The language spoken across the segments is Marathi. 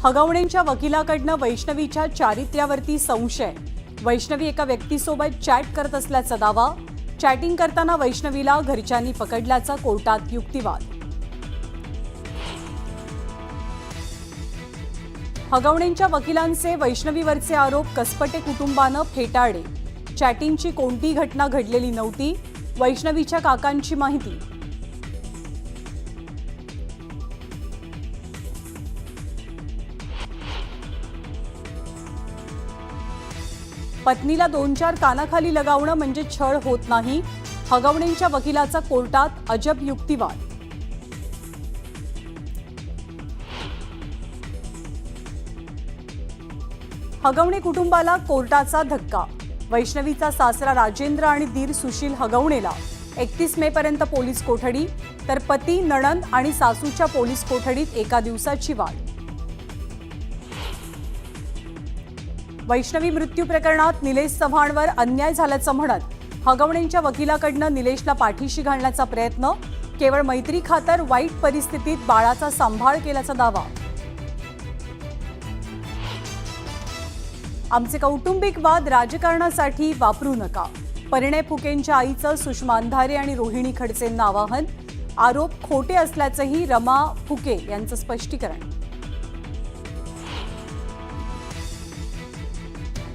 हगवणेंच्या वकिलाकडनं वैष्णवीच्या चारित्र्यावरती संशय। वैष्णवी एका व्यक्तीसोबत चॅट करत असल्याचा दावा। चॅटिंग करताना वैष्णवीला घरच्यांनी पकडल्याचा कोर्टात युक्तिवाद। हगवणेंच्या वकिलांचे वैष्णवीवरचे आरोप कसपटे कुटुंबानं फेटाळले। चॅटिंगची कोणती घटना घडलेली नव्हती, वैष्णवीच्या काकांची माहिती। पत्नीला 2-4 कानाखाली लगावणं म्हणजे छळ होत नाही, हगवणेंच्या वकिलाचा कोर्टात अजब युक्तिवाद। हगवणे कुटुंबाला कोर्टाचा धक्का। वैष्णवीचा सासरा राजेंद्र आणि दीर सुशील हगवणेला 31 मे पर्यंत पोलीस कोठडी, तर पती, नणंद आणि सासूच्या पोलीस कोठडीत एका दिवसाची वाढ। वैष्णवी मृत्यू प्रकरणात निलेश चव्हाणवर अन्याय झाल्याचं म्हणत हगवणेंच्या वकिलाकडनं निलेशला पाठीशी घालण्याचा प्रयत्न। केवळ मैत्री खातर वाईट परिस्थितीत बाळाचा सांभाळ केल्याचा दावा। आमचे कौटुंबिक वाद राजकारणासाठी वापरू नका, परिणय फुकेंच्या आईचं सुषमा अंधारे आणि रोहिणी खडसेंना आवाहन। आरोप खोटे असल्याचंही रमा फुके यांचं स्पष्टीकरण।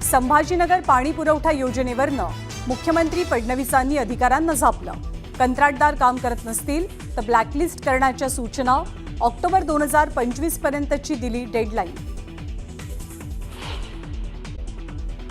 संभाजीनगर पाणी पुरवठा योजनेवरनं मुख्यमंत्री फडणवीसांनी अधिकाऱ्यांना झापलं। कंत्राटदार काम करत नसतील तर ब्लॅकलिस्ट करण्याच्या सूचना। ऑक्टोबर 2025 पर्यंतची दिली डेडलाईन।